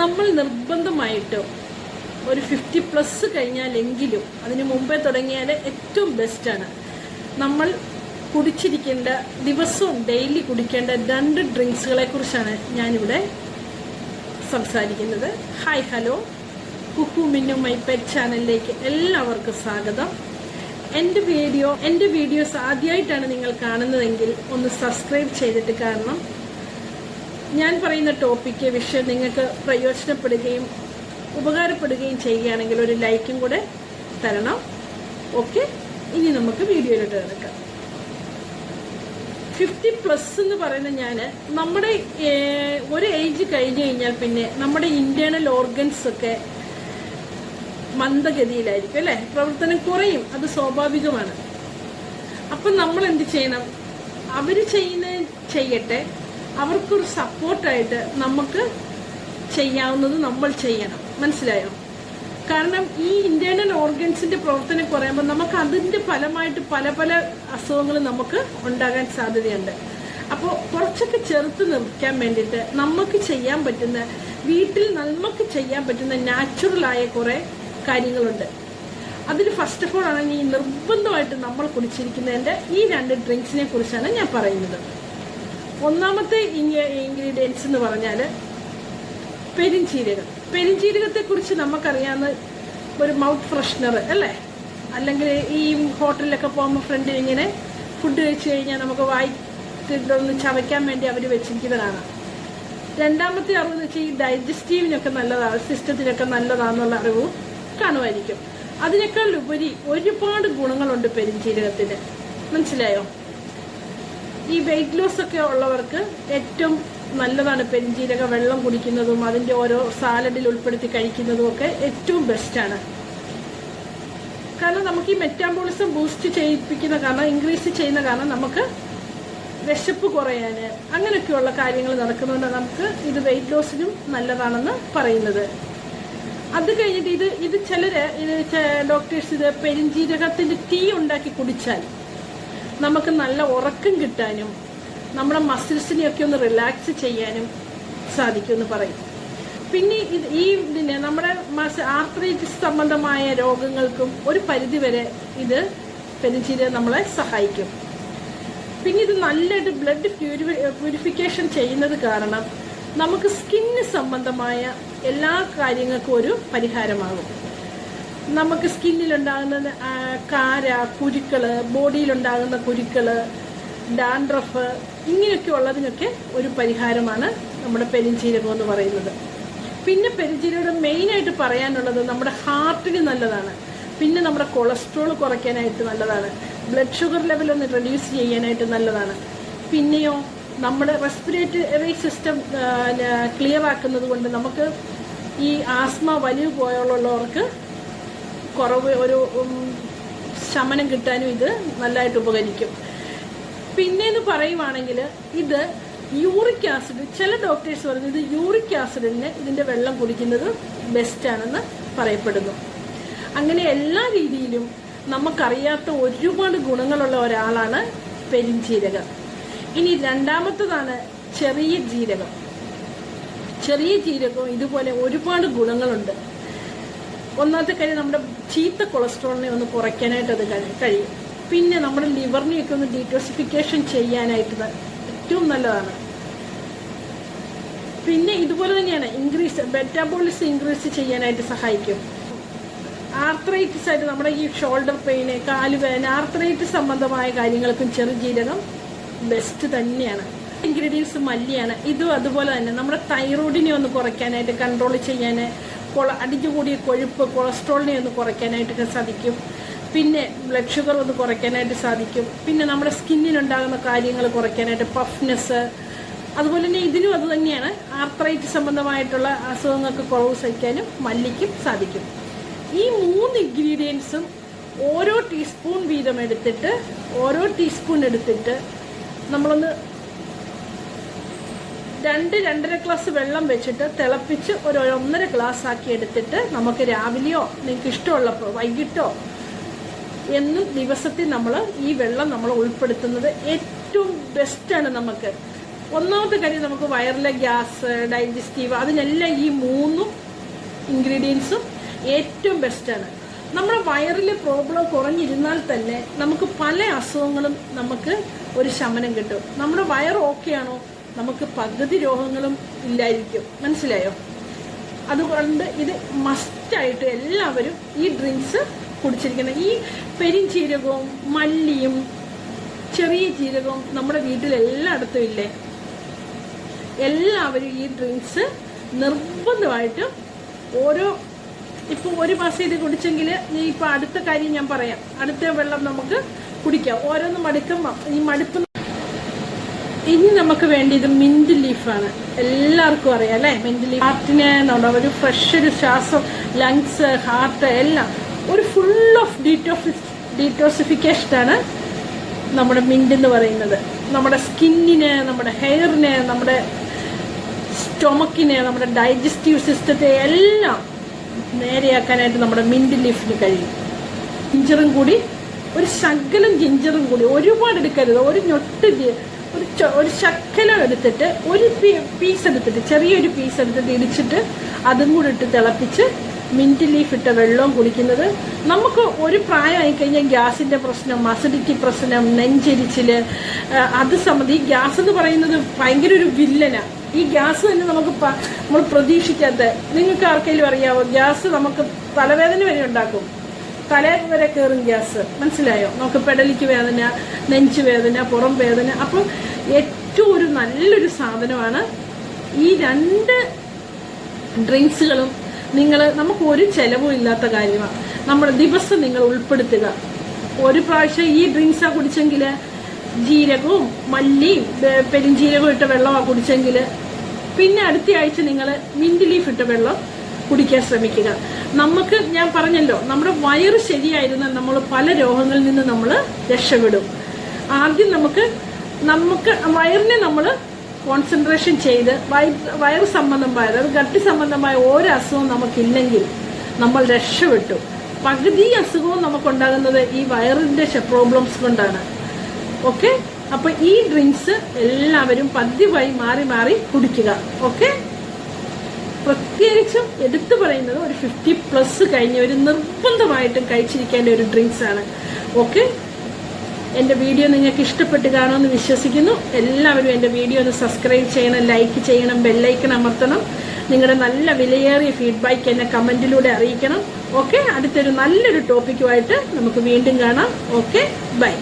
നമ്മൾ നിർബന്ധമായിട്ടും ഒരു 50+ കഴിഞ്ഞാലെങ്കിലും അതിന് മുമ്പേ തുടങ്ങിയാൽ ഏറ്റവും ബെസ്റ്റാണ്. നമ്മൾ കുടിച്ചിരിക്കേണ്ട ദിവസവും ഡെയിലി കുടിക്കേണ്ട 2 ഡ്രിങ്ക്സുകളെ കുറിച്ചാണ് ഞാനിവിടെ സംസാരിക്കുന്നത്. Hi hello, Kukku Minnu my pet ചാനലിലേക്ക് എല്ലാവർക്കും സ്വാഗതം. എൻ്റെ വീഡിയോസ് ആദ്യമായിട്ടാണ് നിങ്ങൾ കാണുന്നതെങ്കിൽ ഒന്ന് സബ്സ്ക്രൈബ് ചെയ്തിട്ട്, കാരണം ഞാൻ പറയുന്ന ടോപ്പിക്ക് വിഷയം നിങ്ങൾക്ക് പ്രയോജനപ്പെടുകയും ഉപകാരപ്പെടുകയും ചെയ്യുകയാണെങ്കിൽ ഒരു ലൈക്കും കൂടെ തരണം. ഓക്കെ, ഇനി നമുക്ക് വീഡിയോയിലോട്ട് കിടക്കാം. 50+ എന്ന് പറയുന്ന നമ്മുടെ ഒരു ഏജ് കഴിഞ്ഞു കഴിഞ്ഞാൽ പിന്നെ നമ്മുടെ ഇന്റേണൽ ഓർഗൻസ് ഒക്കെ മന്ദഗതിയിലായിരിക്കും അല്ലേ, പ്രവർത്തനം കുറയും, അത് സ്വാഭാവികമാണ്. അപ്പം നമ്മൾ എന്ത് ചെയ്യണം? അവർ ചെയ്യട്ടെ, അവർക്കൊരു സപ്പോർട്ടായിട്ട് നമുക്ക് ചെയ്യാവുന്നത് നമ്മൾ ചെയ്യണം. മനസ്സിലായോ? കാരണം ഈ ഇന്റേണൽ ഓർഗൻസിന്റെ പ്രവർത്തനം കുറയുമ്പോൾ നമുക്ക് അതിന്റെ ഫലമായിട്ട് പല പല അസുഖങ്ങൾ നമുക്ക് ഉണ്ടാകാൻ സാധ്യതയുണ്ട്. അപ്പോൾ കുറച്ചൊക്കെ ചെറുത്ത് നിർത്താൻ വേണ്ടിയിട്ട് നമുക്ക് ചെയ്യാൻ പറ്റുന്ന, വീട്ടിൽ നമുക്ക് ചെയ്യാൻ പറ്റുന്ന നാച്ചുറലായ കുറേ കാര്യങ്ങളുണ്ട്. അതിൽ ഫസ്റ്റ് ഓഫ് ഓൾ ആണെങ്കിൽ നിർബന്ധമായിട്ട് നമ്മൾ കുടിച്ചിരിക്കുന്നതിൻ്റെ ഈ 2 ഡ്രിങ്ക്സിനെ കുറിച്ചാണ് ഞാൻ പറയുന്നത്. ഒന്നാമത്തെ ഇൻഗ്രീഡിയൻസ് എന്ന് പറഞ്ഞാൽ പെരിഞ്ചീരകം. പെരിഞ്ചീരകത്തെക്കുറിച്ച് നമുക്കറിയാവുന്ന ഒരു മൗത്ത് ഫ്രഷ്നർ അല്ലേ, അല്ലെങ്കിൽ ഈ ഹോട്ടലിലൊക്കെ പോകുമ്പോൾ ഫ്രണ്ടിൽ ഇങ്ങനെ ഫുഡ് കഴിച്ചു കഴിഞ്ഞാൽ നമുക്ക് വായിട്ടൊന്ന് ചവയ്ക്കാൻ വേണ്ടി അവർ വെച്ചിരിക്കുന്നത് കാണാം. രണ്ടാമത്തെ അറിവെന്ന് വെച്ചാൽ ഈ ഡൈജസ്റ്റീവിനൊക്കെ നല്ലതാണ്, സിസ്റ്റത്തിനൊക്കെ നല്ലതാണെന്നുള്ള അറിവും കാണുമായിരിക്കും. അതിനേക്കാൾ ഉപരി ഒരുപാട് ഗുണങ്ങളുണ്ട് പെരിഞ്ചീരകത്തിന്. മനസ്സിലായോ? ഈ വെയിറ്റ് ലോസ് ഒക്കെ ഉള്ളവർക്ക് ഏറ്റവും നല്ലതാണ് പെരിഞ്ചീരക വെള്ളം കുടിക്കുന്നതും അതിൻ്റെ ഓരോ സാലഡിൽ ഉൾപ്പെടുത്തി കഴിക്കുന്നതും ഒക്കെ ഏറ്റവും ബെസ്റ്റാണ്. കാരണം നമുക്ക് ഈ മെറ്റാബോളിസം ബൂസ്റ്റ് ചെയ്യിപ്പിക്കുന്ന കാരണം, ഇൻക്രീസ് ചെയ്യുന്ന കാരണം നമുക്ക് വിശപ്പ് കുറയാൻ അങ്ങനെയൊക്കെയുള്ള കാര്യങ്ങൾ നടക്കുന്നതുകൊണ്ട് നമുക്ക് ഇത് വെയിറ്റ് ലോസിനും നല്ലതാണെന്ന് പറയുന്നത്. അത് കഴിഞ്ഞിട്ട് ഇത് ഡോക്ടേഴ്സ് ഇത് പെരിഞ്ചീരകത്തിൻ്റെ ടീ ഉണ്ടാക്കി കുടിച്ചാൽ നമുക്ക് നല്ല ഉറക്കം കിട്ടാനും നമ്മുടെ മസിൽസിനെയൊക്കെ ഒന്ന് റിലാക്സ് ചെയ്യാനും സാധിക്കുമെന്ന് പറയും. പിന്നെ ഇതിന് നമ്മുടെ ആർത്രൈറ്റിസ് സംബന്ധമായ രോഗങ്ങൾക്കും ഒരു പരിധിവരെ ഇത് പെരിഞ്ചീരകം നമ്മളെ സഹായിക്കും. പിന്നെ ഇത് നല്ലതായിട്ട് ബ്ലഡ് പ്യൂരിഫിക്കേഷൻ ചെയ്യുന്നത് കാരണം നമുക്ക് സ്കിന്നിന് സംബന്ധമായ എല്ലാ കാര്യങ്ങൾക്കും ഒരു പരിഹാരമാകും. നമുക്ക് സ്കിന്നിലുണ്ടാകുന്ന കാര, കുരുക്കൾ, ബോഡിയിലുണ്ടാകുന്ന കുരുക്കൾ, ഡാൻഡ്രഫ്, ഇങ്ങനെയൊക്കെ ഉള്ളതിനൊക്കെ ഒരു പരിഹാരമാണ് നമ്മുടെ പെരിഞ്ചീരകം എന്ന് പറയുന്നത്. പിന്നെ പെരിഞ്ചീരകം മെയിനായിട്ട് പറയാനുള്ളത് നമ്മുടെ ഹാർട്ടിന് നല്ലതാണ്. പിന്നെ നമ്മുടെ കൊളസ്ട്രോൾ കുറയ്ക്കാനായിട്ട് നല്ലതാണ്. ബ്ലഡ് ഷുഗർ ലെവൽ ഒന്ന് റെഡ്യൂസ് ചെയ്യാനായിട്ട് നല്ലതാണ്. പിന്നെയോ നമ്മുടെ റെസ്പിറേറ്ററി സിസ്റ്റം ക്ലിയർ ആക്കുന്നത് കൊണ്ട് നമുക്ക് ഈ ആസ്മ, വലിവ് പോലുള്ളവർക്ക് ഒരു ശമനം കിട്ടാനും ഇത് നല്ലതായിട്ട് ഉപകരിക്കും. പിന്നെന്ന് പറയുവാണെങ്കിൽ ഇത് യൂറിക് ആസിഡ്, ചില ഡോക്ടേഴ്സ് പറഞ്ഞു ഇത് യൂറിക് ആസിഡിന് ഇതിൻ്റെ വെള്ളം കുടിക്കുന്നത് ബെസ്റ്റാണെന്ന് പറയപ്പെടുന്നു. അങ്ങനെ എല്ലാ രീതിയിലും നമുക്കറിയാത്ത ഒരുപാട് ഗുണങ്ങളുള്ള ഒരാളാണ് പെരിഞ്ചീരകം. ഇനി രണ്ടാമത്തതാണ് ചെറിയ ജീരകം. ചെറിയ ജീരകം ഇതുപോലെ ഒരുപാട് ഗുണങ്ങളുണ്ട്. ഒന്നാമത്തെ കാര്യം, നമ്മുടെ ചീത്ത കൊളസ്ട്രോളിനെ ഒന്ന് കുറയ്ക്കാനായിട്ട് അത് കഴിയും. പിന്നെ നമ്മുടെ ലിവറിനെയൊക്കെ ഒന്ന് ഡീറ്റോക്സിഫിക്കേഷൻ ചെയ്യാനായിട്ട് ഏറ്റവും നല്ലതാണ്. പിന്നെ ഇതുപോലെ തന്നെയാണ് മെറ്റാബോളിസം ഇൻക്രീസ് ചെയ്യാനായിട്ട് സഹായിക്കും. ആർത്രൈറ്റിസ് ആയിട്ട് നമ്മുടെ ഈ ഷോൾഡർ പെയിന്, കാലുവേദന, ആർത്രൈറ്റിസ് സംബന്ധമായ കാര്യങ്ങൾക്കും ചെറുജീരകം ബെസ്റ്റ് തന്നെയാണ്. ഇൻഗ്രീഡിയൻസ് മല്ലിയാണ്. ഇതും അതുപോലെ തന്നെ നമ്മുടെ തൈറോയിഡിനെ ഒന്ന് കുറയ്ക്കാനായിട്ട്, കൺട്രോൾ ചെയ്യാൻ, അടിഞ്ഞുകൂടിയ കൊഴുപ്പ്, കൊളസ്ട്രോളിനെ ഒന്ന് കുറയ്ക്കാനായിട്ടൊക്കെ സാധിക്കും. പിന്നെ ബ്ലഡ് ഷുഗർ ഒന്ന് കുറയ്ക്കാനായിട്ട് സാധിക്കും. പിന്നെ നമ്മുടെ സ്കിന്നിനുണ്ടാകുന്ന കാര്യങ്ങൾ കുറയ്ക്കാനായിട്ട്, പഫ്നെസ്, അതുപോലെ തന്നെ ഇതിനും അത് തന്നെയാണ്. ആർത്രൈറ്റിസ് സംബന്ധമായിട്ടുള്ള അസുഖങ്ങൾക്ക് കുറവ് സഹിക്കാനും മല്ലിക്കും സാധിക്കും. ഈ 3 ഇൻഗ്രീഡിയൻസും ഓരോ ടീസ്പൂൺ വീതം എടുത്തിട്ട് നമ്മളൊന്ന് 2-2.5 ഗ്ലാസ് വെള്ളം വെച്ചിട്ട് തിളപ്പിച്ച് ഒരു 1.5 ഗ്ലാസ് ആക്കി എടുത്തിട്ട് നമുക്ക് രാവിലെയോ നിങ്ങൾക്ക് ഇഷ്ടമുള്ളപ്പോൾ വൈകിട്ടോ എന്നും ദിവസത്തിൽ നമ്മൾ ഈ വെള്ളം നമ്മൾ ഉൾപ്പെടുത്തുന്നത് ഏറ്റവും ബെസ്റ്റാണ്. നമുക്ക് ഒന്നാമത്തെ കാര്യം നമുക്ക് വയറിലെ ഗ്യാസ്, ഡൈജസ്റ്റീവ്, അതിനെല്ലാം ഈ 3 ഇൻഗ്രീഡിയൻസും ഏറ്റവും ബെസ്റ്റാണ്. നമ്മുടെ വയറിലെ പ്രോബ്ലം കുറഞ്ഞിരുന്നാൽ തന്നെ നമുക്ക് പല അസുഖങ്ങളും നമുക്ക് ഒരു ശമനം കിട്ടും. നമ്മുടെ വയർ ഓക്കെയാണോ നമുക്ക് പകുതി രോഗങ്ങളും ഇല്ലായിരിക്കും. മനസ്സിലായോ? അതുകൊണ്ട് ഇത് മസ്റ്റായിട്ട് എല്ലാവരും ഈ ഡ്രിങ്ക്സ് കുടിച്ചിരിക്കണം. ഈ പെരിഞ്ചീരകവും മല്ലിയും ചെറിയ ജീരകവും നമ്മുടെ വീട്ടിലെല്ലായിടത്തും ഇല്ലേ? എല്ലാവരും ഈ ഡ്രിങ്ക്സ് നിർബന്ധമായിട്ടും ഇപ്പോൾ ഒരു മാസം ഇത് കുടിച്ചെങ്കിൽ ഇപ്പോൾ അടുത്ത കാര്യം ഞാൻ പറയാം. അടുത്ത വെള്ളം നമുക്ക് കുടിക്കാം. ഓരോന്ന് മടുക്കുമ്പോൾ ഈ മടുപ്പ്. ഇനി നമുക്ക് വേണ്ടിയത് മിന്റ് ലീഫാണ്. എല്ലാവർക്കും അറിയാം അല്ലേ? മിന്റ് ലീഫ് ഹാർട്ടിന് ഒരു ഫ്രഷ് ഒരു ശ്വാസം, ലങ്സ്, ഹാർട്ട് എല്ലാം ഒരു ഫുൾ ഓഫ് ഡീറ്റോസിഫിക്കേഷനാണ് നമ്മുടെ മിന്റ് എന്ന് പറയുന്നത്. നമ്മുടെ സ്കിന്നിന്, നമ്മുടെ ഹെയറിന്, നമ്മുടെ സ്റ്റൊമക്കിന്, നമ്മുടെ ഡൈജസ്റ്റീവ് സിസ്റ്റത്തെ എല്ലാം നേരെയാക്കാനായിട്ട് നമ്മുടെ മിന്റ് ലീഫിന് കഴിയും. ജിഞ്ചറും കൂടി, ഒരു ശകലം ജിഞ്ചറും കൂടി, ഒരുപാട് എടുക്കരുത്. ഒരു ഞൊട്ട്, ഒരു ശക്കലം എടുത്തിട്ട്, ഒരു പീസ് എടുത്തിട്ട്, ചെറിയൊരു പീസ് എടുത്തിട്ട് ഇടിച്ചിട്ട് അതും കൂടി ഇട്ട് തിളപ്പിച്ച് മിന്റ് ലീഫ് ഇട്ട വെള്ളവും കുടിക്കുന്നത്. നമുക്ക് ഒരു പ്രായമായി കഴിഞ്ഞാൽ ഗ്യാസിൻ്റെ പ്രശ്നം, അസിഡിറ്റി പ്രശ്നം, നെഞ്ചരിച്ചില്, അത് സംബന്ധി ഈ ഗ്യാസ് എന്ന് പറയുന്നത് ഭയങ്കര ഒരു വില്ലനാണ്. ഈ ഗ്യാസ് തന്നെ നമ്മൾ പ്രതീക്ഷിക്കാത്ത, നിങ്ങൾക്ക് ആർക്കെങ്കിലും അറിയാവോ? ഗ്യാസ് നമുക്ക് തലവേദന വരെ ഉണ്ടാക്കും. തല വരെ കയറും ഗ്യാസ്. മനസ്സിലായോ? നമുക്ക് പെടലിക്ക് വേദന, നെഞ്ച് വേദന, പുറം വേദന. അപ്പം ഏറ്റവും ഒരു നല്ലൊരു സാധനമാണ് ഈ 2 ഡ്രിങ്ക്സുകളും. നമുക്ക് ഒരു ചെലവും ഇല്ലാത്ത കാര്യമാണ്. നമ്മുടെ ദിവസം നിങ്ങൾ ഉൾപ്പെടുത്തുക. ഒരു പ്രാവശ്യം ഈ ഡ്രിങ്ക്സാണ് കുടിച്ചെങ്കിൽ, ജീരകവും മല്ലിയും പെരിഞ്ചീരകവും ഇട്ട വെള്ളമാണ് കുടിച്ചെങ്കിൽ, പിന്നെ അടുത്ത ആഴ്ച നിങ്ങൾ മിന്റ് ലീഫ് ഇട്ട വെള്ളം കുടിക്കാൻ ശ്രമിക്കുക. നമുക്ക് ഞാൻ പറഞ്ഞല്ലോ, നമ്മുടെ വയറ് ശരിയായിരുന്നാൽ നമ്മൾ പല രോഗങ്ങളിൽ നിന്ന് നമ്മൾ രക്ഷപ്പെടും. ആദ്യം നമുക്ക് വയറിനെ നമ്മൾ കോൺസെൻട്രേഷൻ ചെയ്ത് വയറ് സംബന്ധമായ, അതായത് ഗട്ട് സംബന്ധമായ ഒരു അസുഖവും നമുക്കില്ലെങ്കിൽ നമ്മൾ രക്ഷപ്പെട്ടു. പകുതി അസുഖവും നമുക്കുണ്ടാകുന്നത് ഈ വയറിൻ്റെ പ്രോബ്ലംസ് കൊണ്ടാണ്. ഓക്കെ, അപ്പോൾ ഈ ഡ്രിങ്ക്സ് എല്ലാവരും പതിവായി മാറി മാറി കുടിക്കുക. ഓക്കെ, പ്രത്യേകിച്ചും എടുത്തു പറയുന്നത് ഒരു 50+ കഴിഞ്ഞവർ നിർബന്ധമായിട്ടും കഴിച്ചിരിക്കേണ്ട ഒരു ഡ്രിങ്ക്സ് ആണ്. ഓക്കെ, എൻ്റെ വീഡിയോ നിങ്ങൾക്ക് ഇഷ്ടപ്പെട്ട് കാണുമെന്ന് വിശ്വസിക്കുന്നു. എല്ലാവരും എൻ്റെ വീഡിയോ ഒന്ന് സബ്സ്ക്രൈബ് ചെയ്യണം, ലൈക്ക് ചെയ്യണം, ബെല്ലൈക്കൺ അമർത്തണം. നിങ്ങളുടെ നല്ല വിലയേറിയ ഫീഡ്ബാക്ക് എന്നെ കമൻറ്റിലൂടെ അറിയിക്കണം. ഓക്കെ, അടുത്തൊരു നല്ലൊരു ടോപ്പിക്കുമായിട്ട് നമുക്ക് വീണ്ടും കാണാം. Okay, by.